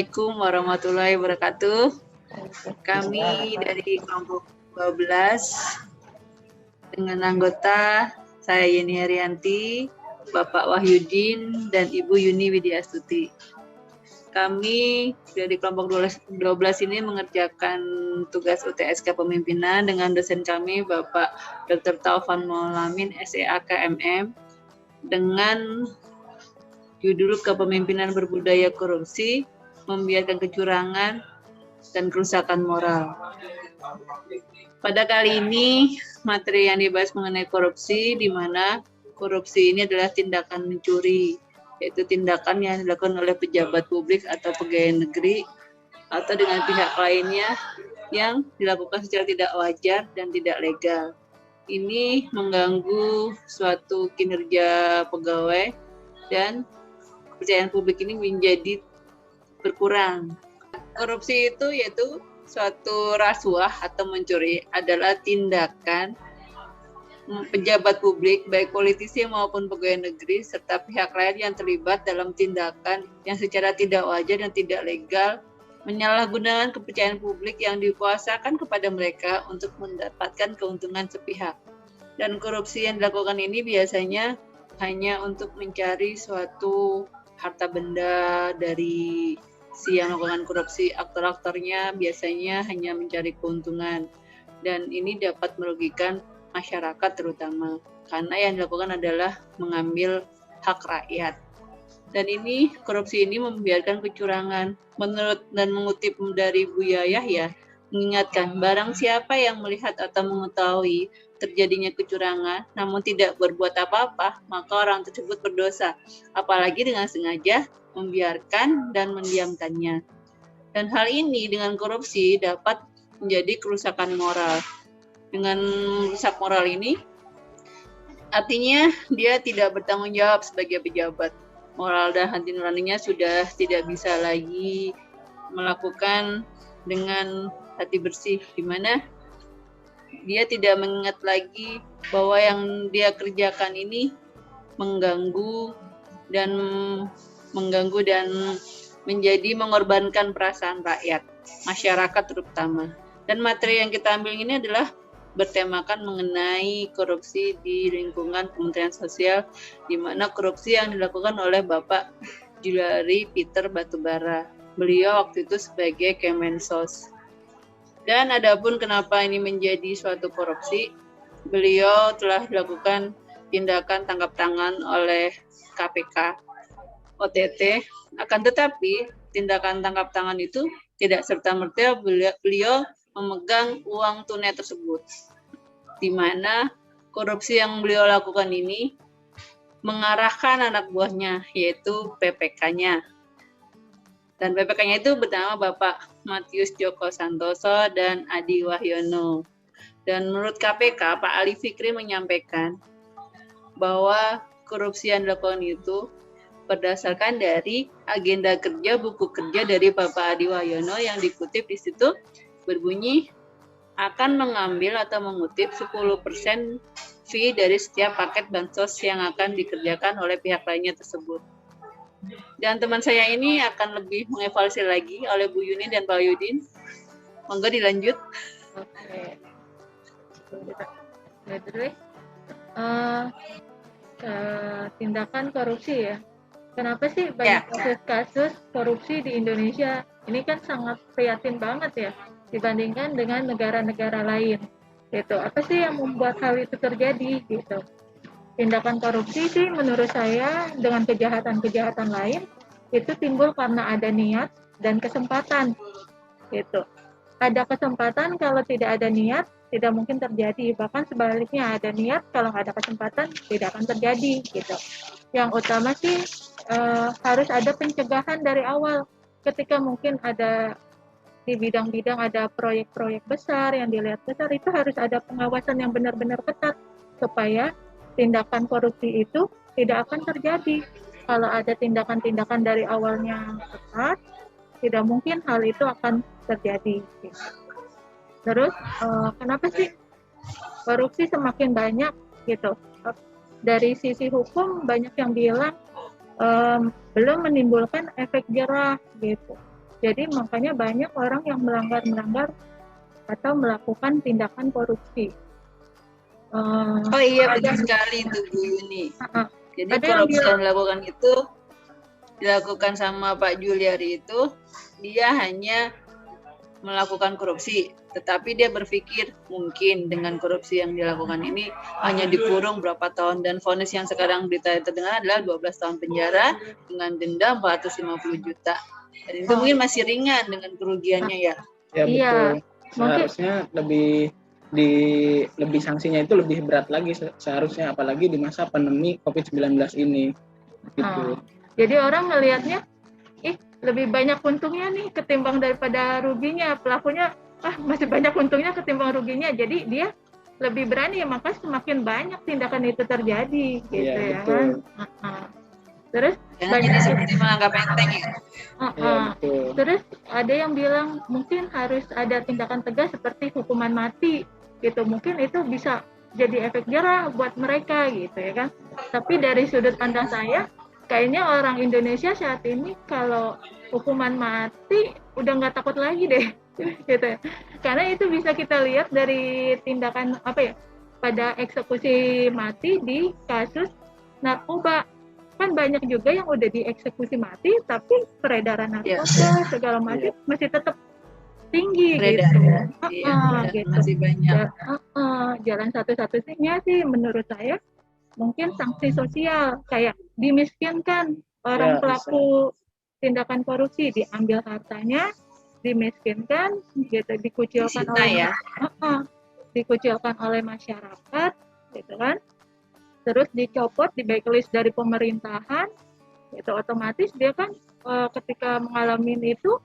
Assalamualaikum warahmatullahi wabarakatuh. Kami dari kelompok 12 dengan anggota saya Yeni Haryanti, Bapak Wahyudin, dan Ibu Yuni Widyastuti. Kami dari kelompok 12 ini mengerjakan tugas UTS Kepemimpinan dengan dosen kami Bapak Dr. Taufan Maulamin, SEAKMM, dengan judul Kepemimpinan Berbudaya Korupsi, Membiarkan Kecurangan dan Kerusakan Moral. Pada kali ini, materi yang dibahas mengenai korupsi, di mana korupsi ini adalah tindakan mencuri, yaitu tindakan yang dilakukan oleh pejabat publik atau pegawai negeri, atau dengan pihak lainnya yang dilakukan secara tidak wajar dan tidak legal. Ini mengganggu suatu kinerja pegawai dan kepercayaan publik ini menjadi berkurang. Korupsi itu yaitu suatu rasuah atau mencuri adalah tindakan pejabat publik, baik politisi maupun pegawai negeri, serta pihak lain yang terlibat dalam tindakan yang secara tidak wajar dan tidak legal, menyalahgunakan kepercayaan publik yang dikuasakan kepada mereka untuk mendapatkan keuntungan sepihak. Dan korupsi yang dilakukan ini biasanya hanya untuk mencari suatu harta benda dari si yang melakukan korupsi. Aktor-aktornya biasanya hanya mencari keuntungan, dan ini dapat merugikan masyarakat terutama, karena yang dilakukan adalah mengambil hak rakyat. Dan ini korupsi ini membiarkan kecurangan. Menurut dan mengutip dari Buya Yahya, mengingatkan barang siapa yang melihat atau mengetahui terjadinya kecurangan namun tidak berbuat apa-apa, maka orang tersebut berdosa, apalagi dengan sengaja membiarkan dan mendiamkannya. Dan hal ini dengan korupsi dapat menjadi kerusakan moral. Dengan rusak moral ini artinya dia tidak bertanggung jawab sebagai pejabat. Moral dan hati nuraninya sudah tidak bisa lagi melakukan dengan hati bersih, di mana dia tidak mengingat lagi bahwa yang dia kerjakan ini mengganggu dan menjadi mengorbankan perasaan rakyat, masyarakat terutama. Dan materi yang kita ambil ini adalah bertemakan mengenai korupsi di lingkungan Kementerian Sosial, di mana korupsi yang dilakukan oleh Bapak Julari Peter Batubara. Beliau waktu itu sebagai Kemensos. Dan adapun kenapa ini menjadi suatu korupsi, beliau telah dilakukan tindakan tangkap tangan oleh KPK, OTT. Akan tetapi tindakan tangkap tangan itu tidak serta-merta beliau memegang uang tunai tersebut, di mana korupsi yang beliau lakukan ini mengarahkan anak buahnya, yaitu PPK-nya. Dan PPK-nya itu bernama Bapak Matius Joko Santoso dan Adi Wahyono. Dan menurut KPK, Pak Ali Fikri menyampaikan bahwa korupsi yang dilakukan itu berdasarkan dari agenda kerja buku kerja dari Bapak Adi Wahyono yang dikutip di situ berbunyi akan mengambil atau mengutip 10% fee dari setiap paket bansos yang akan dikerjakan oleh pihak lainnya tersebut. Dan teman saya ini akan lebih mengevaluasi lagi oleh Bu Yuni dan Pak Yudin. Monggo dilanjut. Oke. Terus tindakan korupsi ya. Kenapa sih banyak kasus-kasus korupsi di Indonesia? Ini kan sangat prihatin banget ya dibandingkan dengan negara-negara lain. Gitu. Apa sih yang membuat hal itu terjadi gitu? Tindakan korupsi sih menurut saya dengan kejahatan-kejahatan lain itu timbul karena ada niat dan kesempatan gitu. Ada kesempatan, kalau tidak ada niat tidak mungkin terjadi, bahkan sebaliknya ada niat kalau nggak ada kesempatan tidak akan terjadi gitu. Yang utama sih harus ada pencegahan dari awal, ketika mungkin ada di bidang-bidang ada proyek-proyek besar yang dilihat besar, itu harus ada pengawasan yang benar-benar ketat supaya tindakan korupsi itu tidak akan terjadi. Kalau ada tindakan-tindakan dari awalnya tepat, tidak mungkin hal itu akan terjadi. Terus, kenapa sih korupsi semakin banyak gitu? Dari sisi hukum banyak yang bilang belum menimbulkan efek jerah gitu. Jadi makanya banyak orang yang melanggar atau melakukan tindakan korupsi. Oh iya, betul sekali itu Bu Yuni. Jadi korupsi yang dilakukan itu dilakukan sama Pak Juliari itu, dia hanya melakukan korupsi, tetapi dia berpikir mungkin dengan korupsi yang dilakukan ini hanya dikurung berapa tahun, dan vonis yang sekarang terdengar adalah 12 tahun penjara dengan denda 450 juta. Dan itu mungkin masih ringan dengan kerugiannya ya. Ya betul. Seharusnya lebih sanksinya itu lebih berat lagi seharusnya, apalagi di masa pandemi COVID-19 ini. Gitu. Jadi orang ngelihatnya lebih banyak untungnya nih ketimbang daripada ruginya. Pelakunya masih banyak untungnya ketimbang ruginya. Jadi dia lebih berani, maka semakin banyak tindakan itu terjadi gitu ya kan. Terus banyak seperti menganggap enteng ya. Terus ada yang bilang mungkin harus ada tindakan tegas seperti hukuman mati gitu. Mungkin itu bisa jadi efek jerah buat mereka gitu ya kan. Tapi dari sudut pandang saya, kayaknya orang Indonesia saat ini kalau hukuman mati udah nggak takut lagi deh, gitu. Karena itu bisa kita lihat dari tindakan pada eksekusi mati di kasus narkoba. Kan banyak juga yang udah dieksekusi mati, tapi peredaran narkoba segala macam masih tetap tinggi gitu. Gitu. Masih banyak. Jalan satu-satunya sih menurut saya mungkin sanksi sosial, kayak dimiskinkan orang pelaku tindakan korupsi, diambil hartanya, dimiskinkan, gitu, dikucilkan oleh masyarakat, gitu kan, terus dicopot, di blacklist dari pemerintahan, itu otomatis dia kan ketika mengalami itu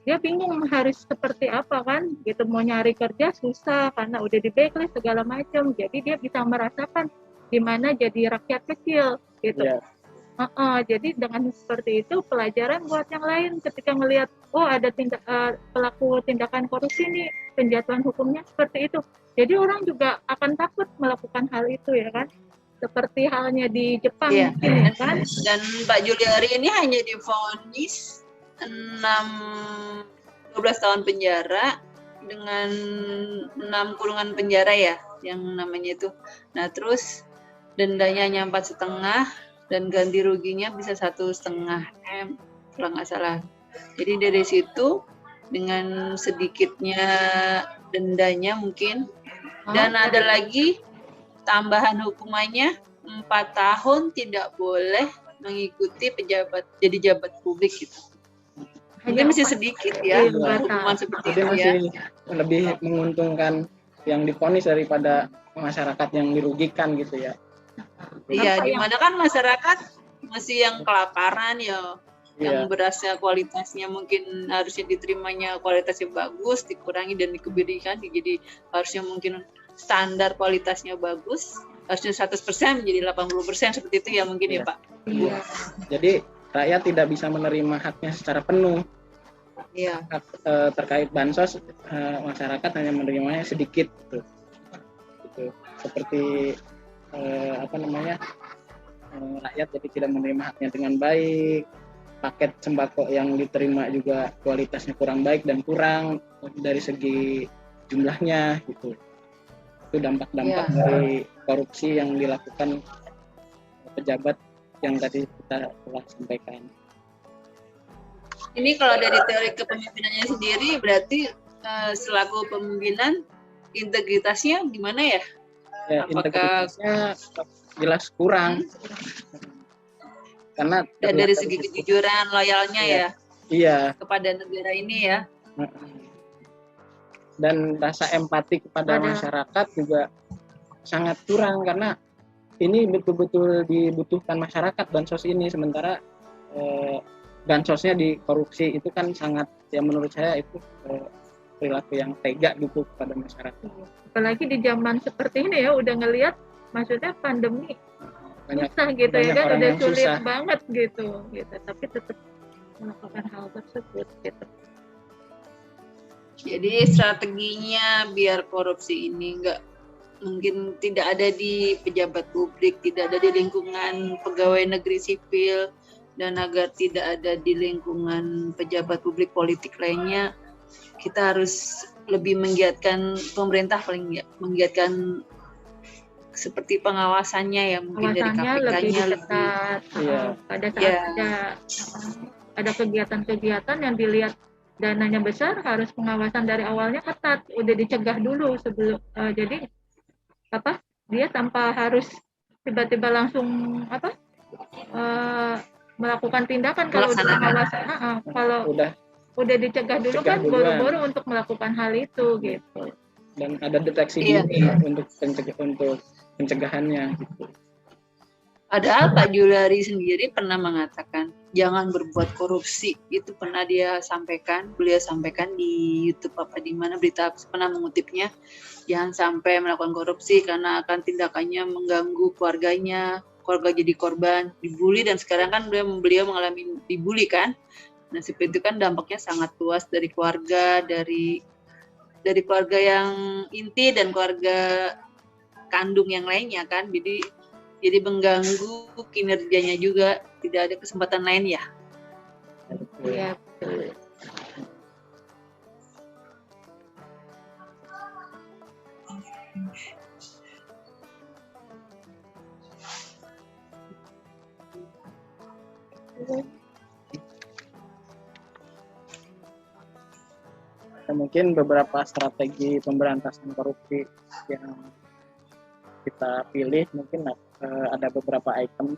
dia bingung harus seperti apa kan, gitu, mau nyari kerja susah karena udah di blacklist segala macam, jadi dia bisa merasakan gimana jadi rakyat kecil gitu. Jadi dengan seperti itu pelajaran buat yang lain ketika ngelihat ada pelaku tindakan korupsi nih, penjatuhan hukumnya seperti itu. Jadi orang juga akan takut melakukan hal itu ya kan. Seperti halnya di Jepang ini kan. Dan Pak Juliari ini hanya divonis 12 tahun penjara dengan 6 kurungan penjara ya yang namanya itu. Nah terus dendanya hanya 4,5 dan ganti ruginya bisa 1,5 M kalau nggak salah. Jadi dari situ dengan sedikitnya dendanya mungkin, dan ada lagi tambahan hukumannya 4 tahun tidak boleh mengikuti jadi jabat publik gitu. Mungkin masih sedikit ya hukuman seperti itu ya. Lebih menguntungkan yang divonis daripada masyarakat yang dirugikan gitu ya. Iya, dimana kan masyarakat masih yang kelaparan ya, yang berasnya kualitasnya mungkin harusnya diterimanya kualitasnya bagus, dikurangi dan dikebirikan, jadi harusnya mungkin standar kualitasnya bagus, harusnya 100% menjadi 80% seperti itu ya mungkin ya Pak. Iya. Jadi rakyat tidak bisa menerima haknya secara penuh. Iya. Terkait bansos, masyarakat hanya menerimanya sedikit gitu. Seperti rakyat jadi tidak menerima haknya dengan baik, paket sembako yang diterima juga kualitasnya kurang baik dan kurang dari segi jumlahnya gitu. Itu dampak-dampak dari korupsi yang dilakukan pejabat yang tadi kita telah sampaikan. Ini kalau dari teori kepemimpinannya sendiri berarti selaku pemimpinan integritasnya gimana ya? Integritasnya jelas kurang. Karena dari segi kejujuran, loyalnya ya kepada negara ini ya. Dan rasa empati kepada masyarakat juga sangat kurang, karena ini betul-betul dibutuhkan masyarakat bansos ini, sementara bansosnya di korupsi itu kan sangat, ya menurut saya itu perilaku yang tega gitu kepada masyarakat. Apalagi di zaman seperti ini ya, udah ngelihat maksudnya pandemi susah gitu ya kan, udah sulit banget gitu, tapi tetap melakukan hal tersebut gitu. Jadi strateginya biar korupsi ini mungkin tidak ada di pejabat publik, tidak ada di lingkungan pegawai negeri sipil, dan agar tidak ada di lingkungan pejabat publik politik lainnya, kita harus lebih menggiatkan pemerintah, paling menggiatkan seperti pengawasannya ya, mungkin dari KPK-nya lebih pada saat ada kegiatan-kegiatan yang dilihat dananya besar, harus pengawasan dari awalnya ketat, udah dicegah dulu sebelum jadi dia tanpa harus tiba-tiba langsung melakukan tindakan. Kalau pengawasan kalau udah dicegah dulu kan boro-boro untuk melakukan hal itu gitu. Dan ada deteksi dini untuk pencegahannya gitu. Padahal Pak Juliari sendiri pernah mengatakan jangan berbuat korupsi, itu pernah beliau sampaikan di YouTube di mana berita pernah mengutipnya, jangan sampai melakukan korupsi karena akan tindakannya mengganggu keluarganya, keluarga jadi korban, dibully, dan sekarang kan beliau mengalami dibully kan. Nah seperti itu kan dampaknya sangat luas dari keluarga, dari keluarga yang inti dan keluarga kandung yang lainnya kan, jadi mengganggu kinerjanya juga, tidak ada kesempatan lain ya. Iya, betul. Mungkin beberapa strategi pemberantasan korupsi yang kita pilih, mungkin ada beberapa item.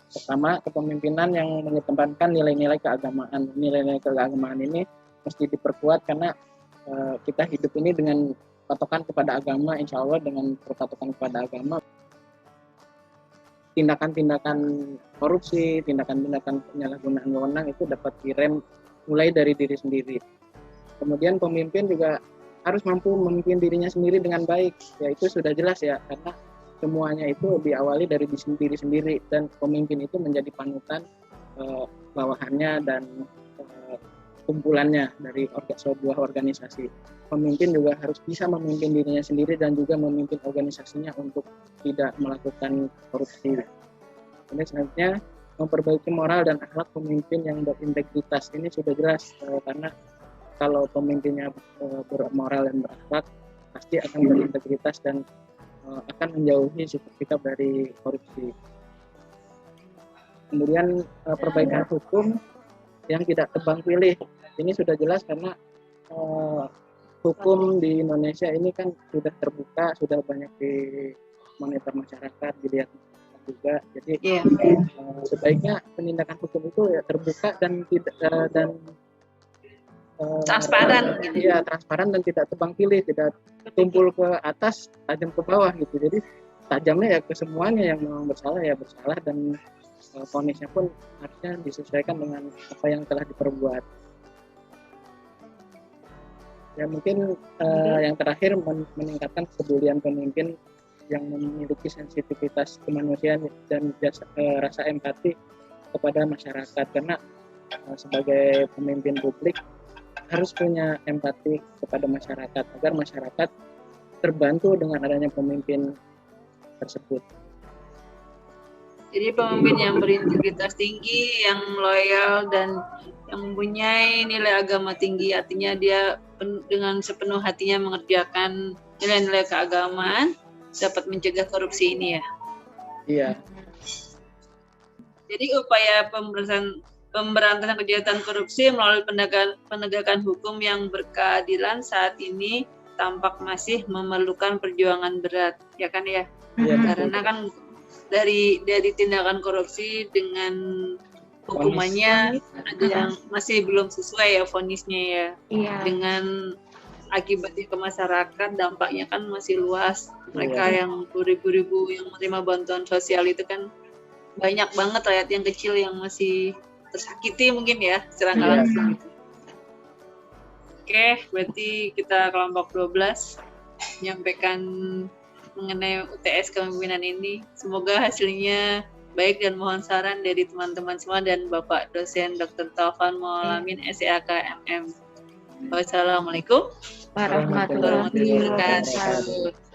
Pertama, kepemimpinan yang mengedepankan nilai-nilai keagamaan. Nilai-nilai keagamaan ini mesti diperkuat karena kita hidup ini dengan patokan kepada agama. Insya Allah dengan patokan kepada agama, tindakan-tindakan korupsi, tindakan-tindakan penyalahgunaan wewenang itu dapat direm mulai dari diri sendiri. Kemudian pemimpin juga harus mampu memimpin dirinya sendiri dengan baik. Ya itu sudah jelas ya, karena semuanya itu diawali dari diri sendiri, dan pemimpin itu menjadi panutan bawahannya dan kumpulannya dari sebuah organisasi. Pemimpin juga harus bisa memimpin dirinya sendiri dan juga memimpin organisasinya untuk tidak melakukan korupsi. Ini selanjutnya memperbaiki moral dan akhlak pemimpin yang berintegritas. Ini sudah jelas karena kalau pemimpinnya bermoral dan berakhlak, pasti akan berintegritas dan akan menjauhi sikap dari korupsi. Kemudian perbaikan hukum yang tidak tebang pilih. Ini sudah jelas karena hukum di Indonesia ini kan sudah terbuka, sudah banyak dimonitor masyarakat, dilihat juga. Jadi sebaiknya penindakan hukum itu ya terbuka dan tidak transparan gitu. Iya, transparan dan tidak tebang pilih, tidak tumpul ke atas, tajam ke bawah gitu. Jadi tajamnya ya ke semuanya, yang memang bersalah ya bersalah, dan vonisnya pun harusnya disesuaikan dengan apa yang telah diperbuat. Ya mungkin yang terakhir meningkatkan kepedulian pemimpin yang memiliki sensitivitas kemanusiaan dan rasa empati kepada masyarakat, karena sebagai pemimpin publik harus punya empati kepada masyarakat agar masyarakat terbantu dengan adanya pemimpin tersebut. Jadi pemimpin yang berintegritas tinggi, yang loyal, dan yang mempunyai nilai agama tinggi, artinya dia dengan sepenuh hatinya mengerjakan nilai-nilai keagamaan, dapat mencegah korupsi ini ya. Iya. Jadi upaya pemberantasan kejahatan korupsi melalui penegakan hukum yang berkeadilan saat ini tampak masih memerlukan perjuangan berat, ya kan ya? Ya, karena kan dari tindakan korupsi dengan hukumannya ada yang masih belum sesuai ya vonisnya ya. Iya. Dengan akibatnya ke masyarakat, dampaknya kan masih luas. Mereka yang ribu-ribu yang menerima bantuan sosial itu kan banyak banget rakyat yang kecil yang masih tersakiti mungkin ya secara langsung gitu. Oke, berarti kita kelompok 12 menyampaikan mengenai UTS kepemimpinan ini. Semoga hasilnya baik dan mohon saran dari teman-teman semua dan Bapak dosen Dr. Taufan Maulamin SEAK MM. Wassalamualaikum warahmatullahi wabarakatuh.